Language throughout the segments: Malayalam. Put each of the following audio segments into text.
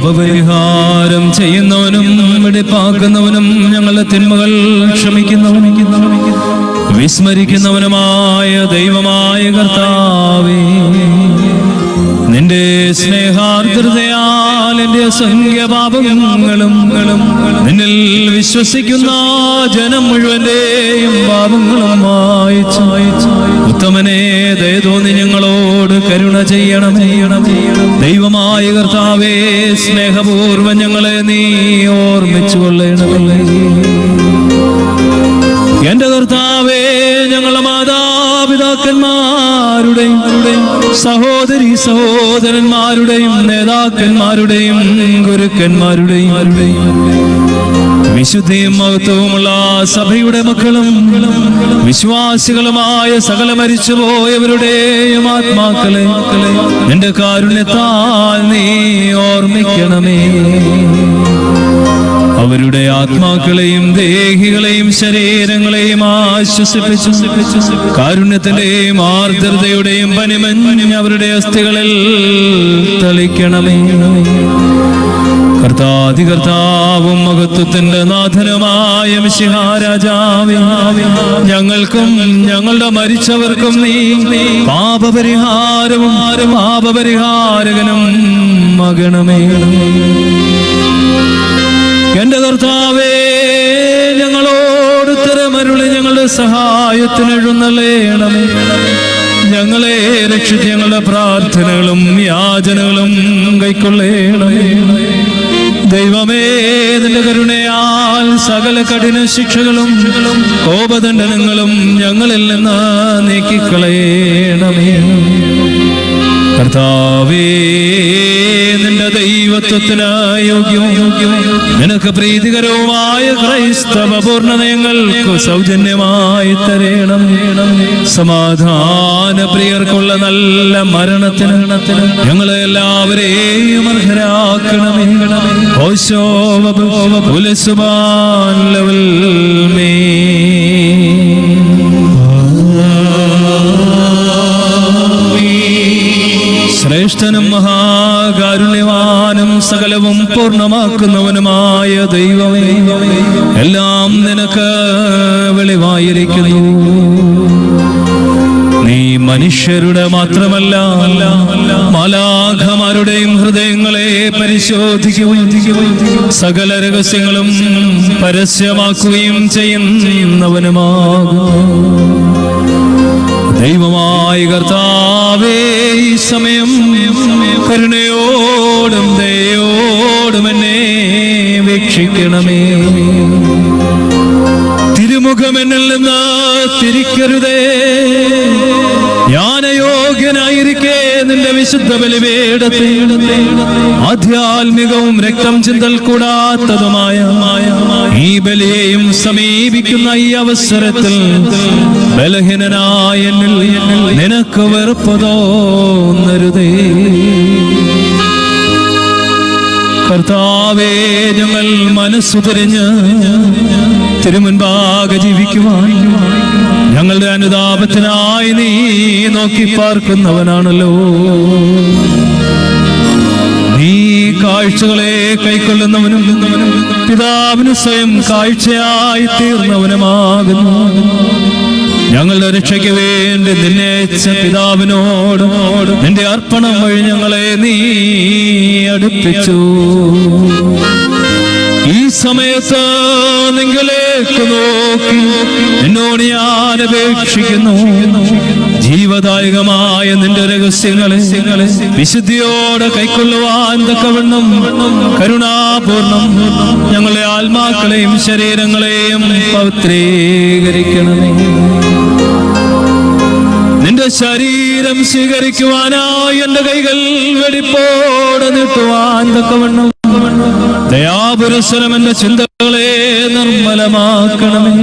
പാപപരിഹാരം ചെയ്യുന്നവനും വെടിപ്പാക്കുന്നവനും ഞങ്ങളുടെ തിന്മകൾ ക്ഷമിക്കുന്നവനും വിസ്മരിക്കുന്നവനുമായ ദൈവമായ കർത്താവേ, നിന്റെ സ്നേഹാർദ്രതയാൽ എന്റെ അസംഖ്യ പാപങ്ങളും നിന്നിൽ വിശ്വസിക്കുന്ന ജനം മുഴുവന്റെയും പാപങ്ങളും മായ്ച്ച് ഉത്തമനെ ദയ തോന്നി ഞങ്ങളോട് കരുണ ചെയ്യണം. ദൈവമായ കർത്താവേ, സ്നേഹപൂർവ്വം ഞങ്ങളെ നീ ഓർമ്മിച്ചു കൊള്ളണമേ. എന്റെ കർത്താവേ, ഞങ്ങളുടെ മാതാപിതാക്കന്മാരുടെയും സഹോദരി സഹോദരന്മാരുടെയും നേതാക്കന്മാരുടെയും ഗുരുക്കന്മാരുടെയും വിശുദ്ധിയും മഹത്വവുമുള്ള സഭയുടെ മക്കളും വിശ്വാസികളുമായ സകല മരിച്ചുപോയവരുടെയും ആത്മാക്കളെ നിന്റെ കാരുണ്യത്താൽ നീ ഓർമ്മിക്കണമേ. അവരുടെ ആത്മാക്കളെയും ദേഹികളെയും ശരീരങ്ങളെയും ആശ്വസിപ്പിച്ചു കാരുണ്യത്തിന്റെയും ആർദ്രതയുടെയും പനിമഞ്ഞ് അവരുടെ അസ്ഥികളിൽ തളിക്കണമേ. കർത്താധികർത്താവും മഹത്വത്തിന്റെ നാഥനുമായ മിശിഹാ രാജാവേ, ഞങ്ങൾക്കും ഞങ്ങളുടെ മരിച്ചവർക്കും നീ പാപപരിഹാരവും പാപപരിഹാരകനും മകണമേ. എന്റെ കർത്താവേ, ഞങ്ങളോട് ഉത്തരമരുളി ഞങ്ങളുടെ സഹായത്തിന് എഴുന്നള്ളണമേ. ഞങ്ങളെ രക്ഷിച്ച് ഞങ്ങളുടെ പ്രാർത്ഥനകളും യാചനകളും കൈക്കൊള്ളണമേ. ദൈവമേ, നിന്റെ കരുണയാൽ സകല കഠിന ശിക്ഷകളും കോപദണ്ഡനങ്ങളും ഞങ്ങളിൽ നിന്ന് നീക്കിക്കളയണമേ. കർത്താവേ, നിന്റെ ദൈവത്വത്തിന് യോഗ്യവും നിനക്ക് പ്രീതികരവുമായ ക്രൈസ്തവ പൂർണ്ണതയങ്ങൾക്ക് സൗജന്യമായി തരേണം. സമാധാന പ്രിയർക്കുള്ള നല്ല മരണത്തിന് ഞങ്ങളെ എല്ലാവരെയും അർഹരാക്കണമേ. ശ്രേഷ്ഠനും മഹാകാരുണ്യവാനും സകലവും പൂർണ്ണമാക്കുന്നവനുമായ ദൈവമേ, എല്ലാം നിനക്ക് വെളിവായിരിക്കുന്നു. നീ മനുഷ്യരുടെ മാത്രമല്ല മാലാഖമാരുടെയും ഹൃദയങ്ങളെ പരിശോധിക്കുകയും സകല രഹസ്യങ്ങളും പരസ്യമാക്കുകയും ചെയ്യുന്നവനുമാകും. ദൈവമായ കർത്താവേ, ഈ സമയം കരുണയോടും ദയോടും എന്നെ വീക്ഷിക്കണമേ. തിരുമുഖം എന്നിൽ നിന്ന് തിരിക്കരുതേ. ഞാൻ അയോഗ്യനായിരിക്കെ നിന്റെ വിശുദ്ധ ബലിപീഠത്തിൽ ആധ്യാത്മികവും രക്തം ചിന്തൽ കൂടാത്തതുമായ ഈ ബലിയെയും സമീപിക്കുന്ന ഈ അവസരത്തിൽ ബലഹീനനായ എന്നിൽ നിനക്ക് വെറുപ്പ് തോന്നരുതേ. കർത്താവേ, ഞങ്ങൾ മനസ്സു തിരിഞ്ഞ് തിരുമുൻപാകെ ജീവിക്കുവാൻ ഞങ്ങളുടെ അനുതാപത്തിനായി നീ നോക്കി പാർക്കുന്നവനാണല്ലോ. നീ കാഴ്ചകളെ കൈക്കൊള്ളുന്നവനും പിതാവിന് സ്വയം കാഴ്ചയായി തീർന്നവനുമാകുന്നു. ഞങ്ങളുടെ രക്ഷയ്ക്ക് വേണ്ടി നിന്നെ പിതാവിനോട് നിന്റെ അർപ്പണം വഴി ഞങ്ങളെ നീ അടുപ്പിച്ചു. ഈ സമയത്ത് നിങ്ങളിലേക്ക് നോക്കി എന്നോട് ഞാൻ അപേക്ഷിക്കുന്നു. ജീവദായകമായ നിന്റെ രഹസ്യങ്ങളെ വിശുദ്ധിയോടെ കൈക്കൊള്ളുവാൻ തക്കവണ്ണം കരുണാപൂർണം ഞങ്ങളെ ആത്മാക്കളെയും ശരീരങ്ങളെയും പവിത്രീകരിക്കണമേ. നിന്റെ ശരീരം സ്വീകരിക്കുവാനായി എന്റെ കൈകൾ വെടിപ്പോടെ നീട്ടുവാൻ തക്കവണ്ണം ദയാപുരസ്സരം എന്റെ ചിന്തകളെ നിർമ്മലമാക്കണമേ.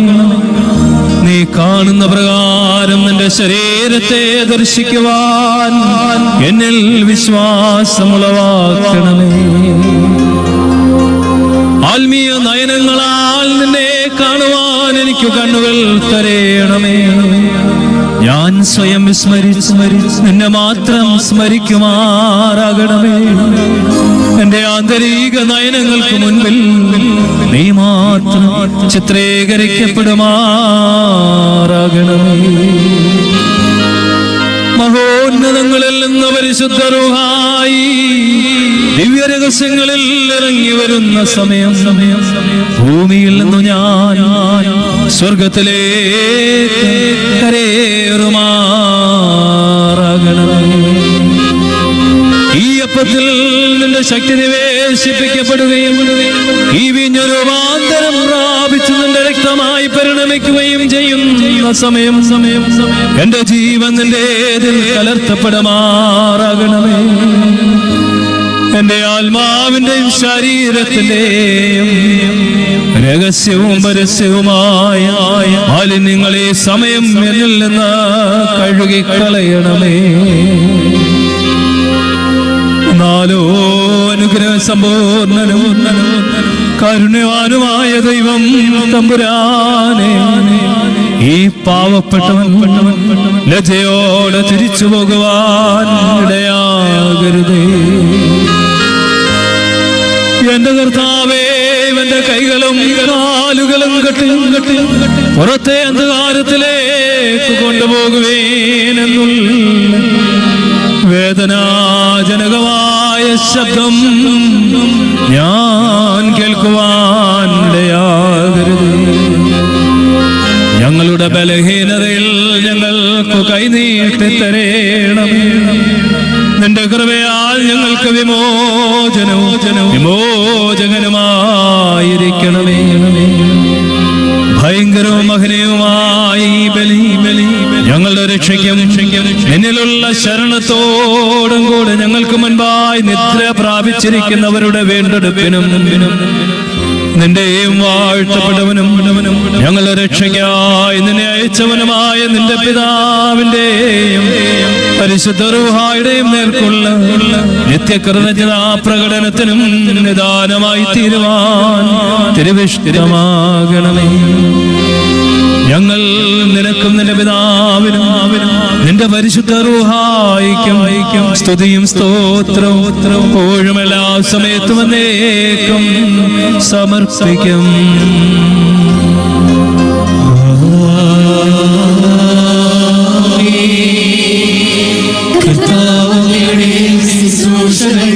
നീ കാണുന്ന പ്രകാരം നിന്റെ ശരീരത്തെ ദർശിക്കുവാൻ എന്നിൽ വിശ്വാസമുളവാക്കണമേ. ആത്മീയ നയനങ്ങളാൽ നിന്നെ കാണുവാൻ എനിക്ക് കണ്ണുകൾ തരേണമേ. ഞാൻ സ്വയം സ്മരിച്ച് നിന്നെ മാത്രം സ്മരിക്കുമാറാകണമേ. എന്റെ ആന്തരിക നയനങ്ങൾക്ക് മുൻപിൽ നീ മാത്രം ചിത്രീകരിക്കപ്പെടുമാറാകണമേ. മഹോന്നതങ്ങളിൽ നിന്ന് പരിശുദ്ധ റൂഹായി ദിവ്യരഹസ്യങ്ങളിൽ ഇറങ്ങി വരുന്ന സമയം ഭൂമിയിൽ നിന്നു ഞാൻ സ്വർഗത്തിലേക്ക് കരേറുമാറാകണമേ. ഈ അപ്പത്തിൽ നിന്റെ ശക്തി നിവേശിപ്പിക്കപ്പെടുകയും ഈ വീഞ്ഞു രൂപാന്തരം പ്രാപിച്ചു നിന്റെ രക്തമായി പരിണമിക്കുകയും ചെയ്യുന്ന സമയം എന്റെ ജീവൻ നിന്റേതിൽ കലർത്തപ്പെടുമാറാകണമേ. എന്റെ ആത്മാവിന്റെയും ശരീരത്തിന്റെയും രഹസ്യവും പരസ്യവുമായ മാലിന്യങ്ങളെ സമയം എന്നിൽ നിന്ന് കഴുകിക്കളയണമേ. നാലോ അനുഗ്രഹ സമ്പൂർണനും കാരുണ്യവാനുമായ ദൈവം തമ്പുരാനെ, ഈ പാവപ്പെട്ടവൻ ലജ്ജയോടെ തിരിച്ചു പോകുവാൻ ഇടയാകരുതേ. എന്റെ കർത്താവേ, എന്റെ കൈകളും കാലുകളും കെട്ടി പുറത്തെ അന്ധകാരത്തിലേക്ക് കൊണ്ടുപോകുവേനെന്നുള്ള വേദനാജനകമായ ശബ്ദം ഞാൻ കേൾക്കുവാൻ ഇടയാകരുത്. ഞങ്ങളുടെ ബലഹീനതയിൽ ഞങ്ങൾക്ക് കൈനീട്ടി തരേണമേ. നിന്റെ കൃപയാൽ ഞങ്ങൾക്ക് വിമോചകനുമായിരിക്കണമേ. ഭയങ്കരവും മഹനീയവുമായി ബലി ഞങ്ങളുടെ രക്ഷയ്ക്കും നിന്നിലുള്ള ശരണത്തോടും കൂടെ ഞങ്ങൾക്ക് മുൻപായി നിദ്ര പ്രാപിച്ചിരിക്കുന്നവരുടെ വീണ്ടെടുപ്പിനും നിന്റെയും വാഴ്ത്തപ്പെട്ടവനും ഞങ്ങളുടെ രക്ഷയ്ക്കായി നിന്നെ അയച്ചവനുമായ നിന്റെ പിതാവിന്റെയും പരിശുദ്ധ റൂഹായുടെയും നേർക്കുള്ള നിത്യകൃതജ്ഞതാ പ്രകടനത്തിനും നിദാനമായി തീരുവാൻ തിരുവിഷ്ടമാകണമേ. ഞങ്ങൾ നിനക്കും നിന്റെ പിതാവിനും നിന്റെ പരിശുദ്ധ റൂഹായിക്കും സ്തുതിയും സ്തോത്രവും എപ്പോഴും എല്ലാ സമയത്തും എന്നേക്കും സമർപ്പിക്കും. കർത്താവേ, ശുശ്രൂഷകൾ